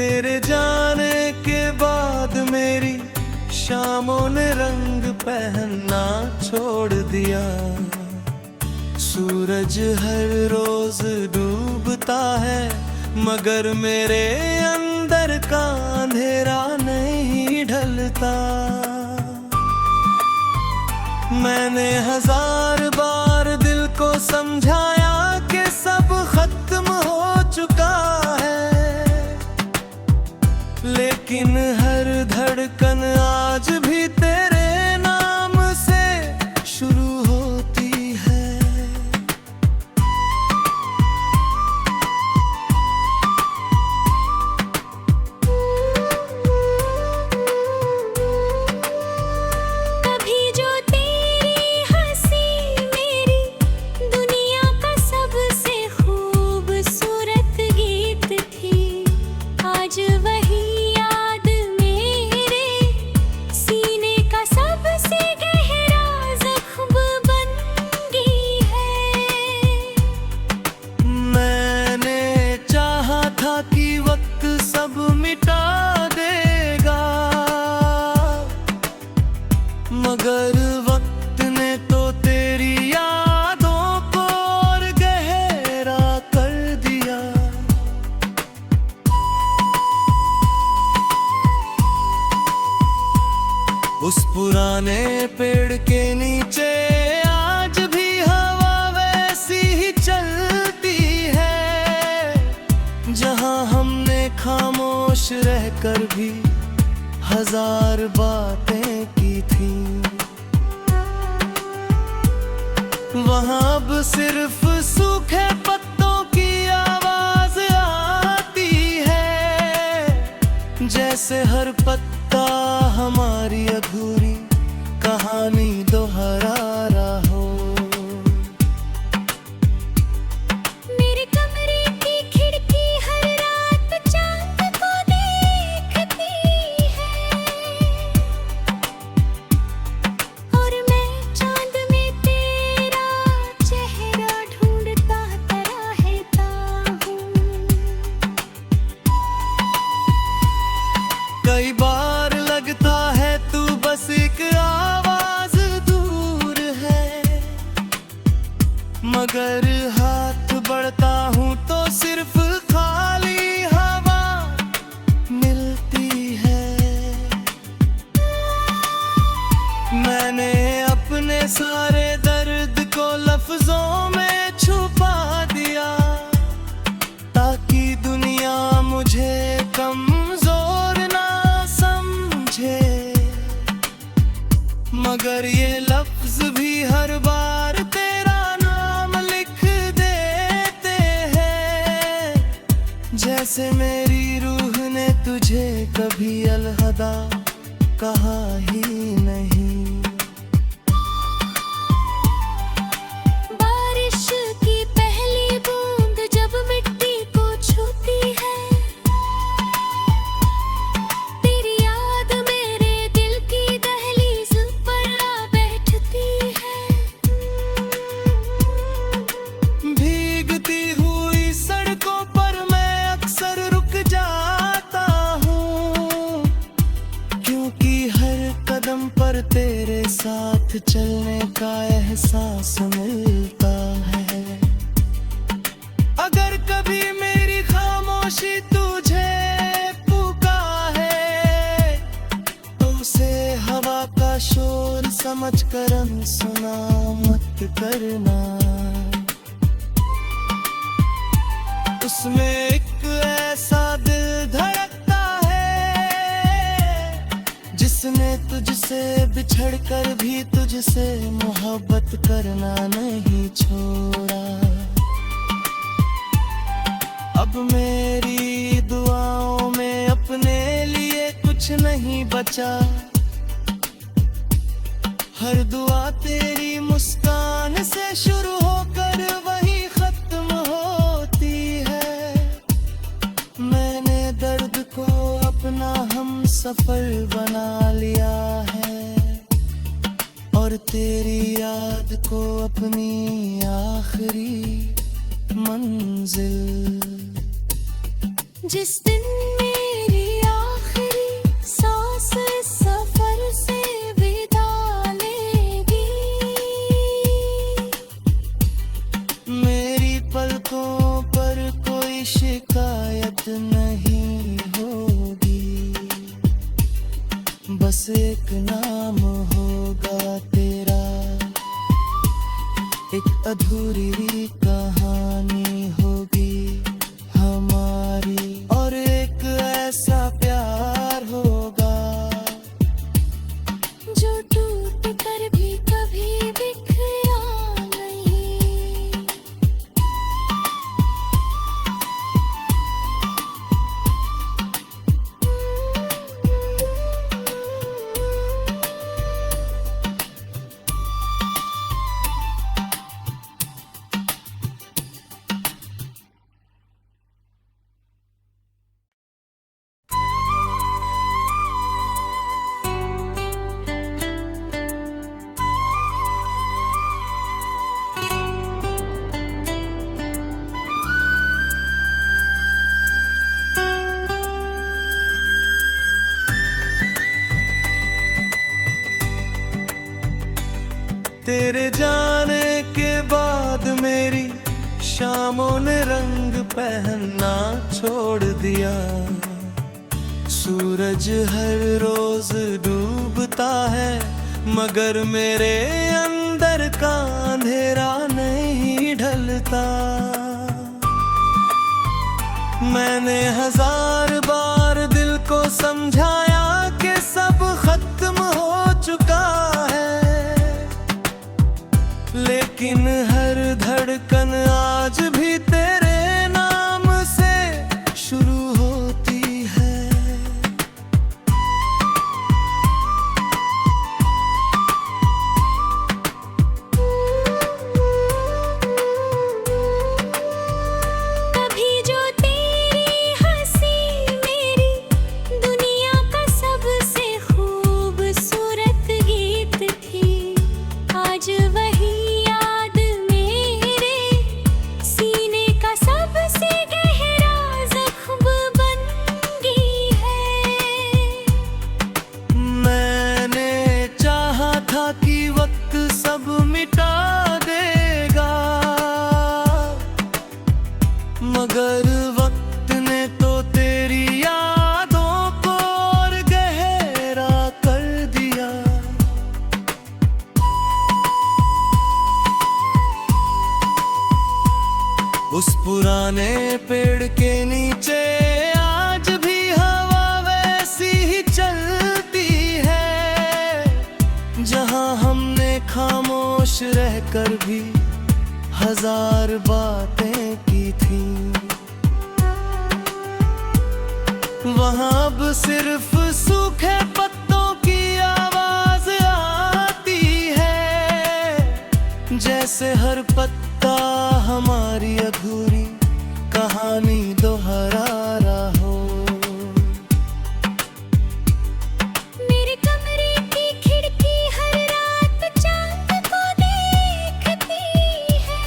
तेरे जाने के बाद मेरी शामों ने रंग पहनना छोड़ दिया। सूरज हर रोज डूबता है मगर मेरे अंदर का अंधेरा नहीं ढलता। मैंने 1000 बार दिल को समझाया कि सब खत्म हो चुका है, लेकिन हर धड़कन आज भी तेरे नाम से शुरू होती है। कभी जो तेरी हंसी मेरी दुनिया का सबसे खूबसूरत गीत थी, आज वही याद मेरे सीने का सबसे गहरा जख्म बन गई है। मैंने चाहा था कि वक्त सब मिटा देगा, मगर वक्त ने तो तेरी यादों को और गहरा कर दिया। उस पुराने पेड़ के नीचे आज भी हवा वैसी ही चलती है, जहां हमने खामोश रहकर भी 1000 बातें की थी। वहां अब सिर्फ सूखे पत्तों की आवाज आती है, जैसे हर पत्ता हमारी अधूरी कहानी दोहरा रहा हो। मेरे कमरे की खिड़की हर रात चांद को देखती है, और मैं चांद में तेरा चेहरा ढूंढता रहता हूँ। कई बार लगता है तू बस एक आवाज दूर है, मगर हाथ बढ़ता हूँ तो सिर्फ खाली हवा मिलती है। मैंने अपने सारे दर्द को लफ्जों में छुपा दिया, ताकि दुनिया मुझे कमजोर ना समझे, मगर ये लफ्ज भी हर बार तेरा नाम लिख देते हैं, जैसे मेरी रूह ने तुझे कभी अलहदा कहा ही नहीं। बारिश की पहली बूंद जब मिट्टी को छूती है, तेरी याद मेरे दिल की दहलीज पर आ बैठती है। भीगती हुई सड़कों पर मैं अक्सर रुक जाता हूँ, क्योंकि हर कदम पर तेरे साथ चलने का एहसास मिलता है। अगर कभी मेरी खामोशी तुझे पुकारे तो उसे हवा का शोर समझकर अनसुना मत करना। उसमें एक ऐसा दिल धड़कता है जिसने तुझसे बिछड़ कर भी तुझसे मोहब्बत करना नहीं छोड़ा। अब मेरी दुआओं में अपने लिए कुछ नहीं बचा, हर दुआ तेरी मुस्कान से शुरू होकर वही खत्म होती है। मैंने दर्द को अपना हम सफर बना लिया है, और तेरी याद को अपनी आखिरी मंजिल। जिस दिन एक अधूरी कहानी होगी हमारी, और एक ऐसा प्यार होगा जो टूट कर भी कभी बिखरा नहीं। तेरे जाने के बाद मेरी शामों ने रंग पहनना छोड़ दिया। सूरज हर रोज डूबता है, मगर मेरे अंदर का अंधेरा नहीं ढलता। मैंने 1000 बार दिल को समझाया कि सब खत्म हो चुका है, लेकिन हर धड़कन आज भी तेरे नाम से शुरू होती है। कभी जो तेरी हंसी मेरी दुनिया का सबसे खूबसूरत गीत थी, आज वही मगर वक्त ने तो तेरी यादों को और गहरा कर दिया। उस पुराने पेड़ के नीचे आज भी हवा वैसी ही चलती है, जहां हमने खामोश रहकर भी 1000 बातें की थी। वहां अब सिर्फ सूखे पत्तों की आवाज आती है, जैसे हर पत्ता हमारी अधूरी कहानी दोहरा रहा हो। मेरे कमरे की खिड़की हर रात चांद को देखती है,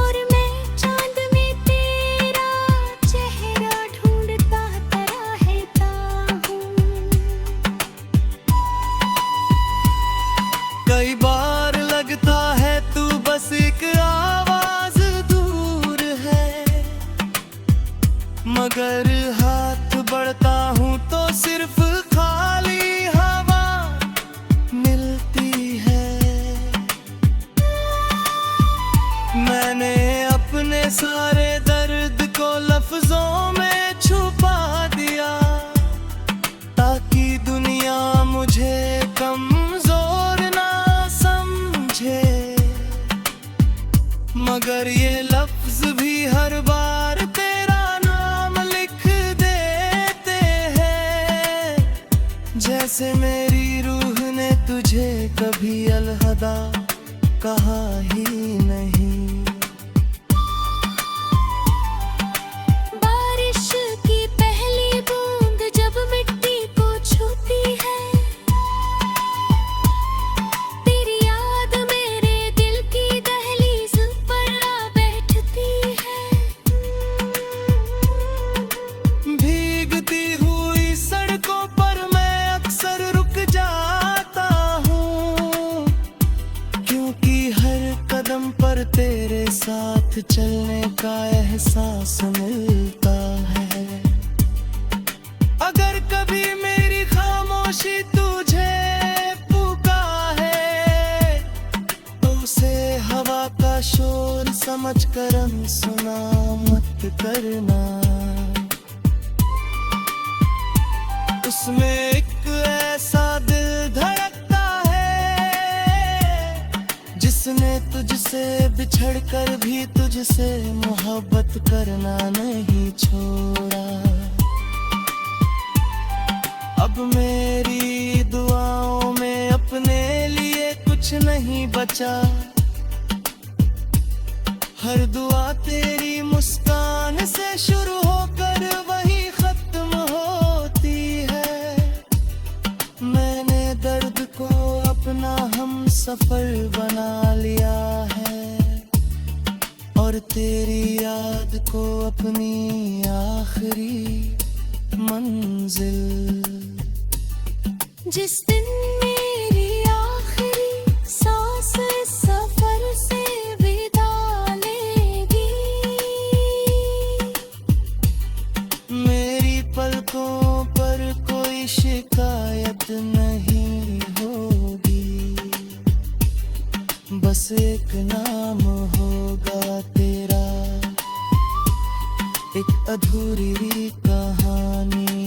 और मैं चांद में तेरा चेहरा ढूंढता रहता हूँ। कई बार लगता है तू बस एक आवाज दूर है, मगर हाथ बढ़ता हूँ तो सिर्फ खाली हवा मिलती है। मैंने अपने सारे दर्द को लफ्जों में छुपा दिया, ताकि दुनिया मुझे कमजोर ना समझे, मगर ये लफ्ज भी हर बार तेरा नाम लिख देते हैं, जैसे मेरी रूह ने तुझे कभी अलहदा कहा ही नहीं। बारिश की पहली बूंद जब मिट्टी को छूती है, तेरी याद मेरे दिल की दहलीज पर आ बैठती है। भीगती हुई सड़कों पर मैं अक्सर रुक जाता हूँ, क्योंकि हर कदम पर तेरे साथ चलने का एहसास मिलता है। अगर कभी मेरी खामोशी तुझे पुकारे, समझ कर सुना मत करना। उसमें एक ऐसा दिल धड़कता है जिसने तुझसे बिछड़ कर भी तुझसे मोहब्बत करना नहीं छोड़ा। अब मेरी दुआओं में अपने लिए कुछ नहीं बचा। हर दुआ तेरी मुस्कान से शुरू होकर वही खत्म होती है। मैंने दर्द को अपना हम सफर बना लिया है और तेरी याद को अपनी आखिरी मंजिल। जिस दिन मेरी आखिरी सांस इस सफर से विदा लेगी, मेरी पलकों पर कोई शिकायत नहीं होगी। बस एक नाम होगा तेरा, एक अधूरी कहानी।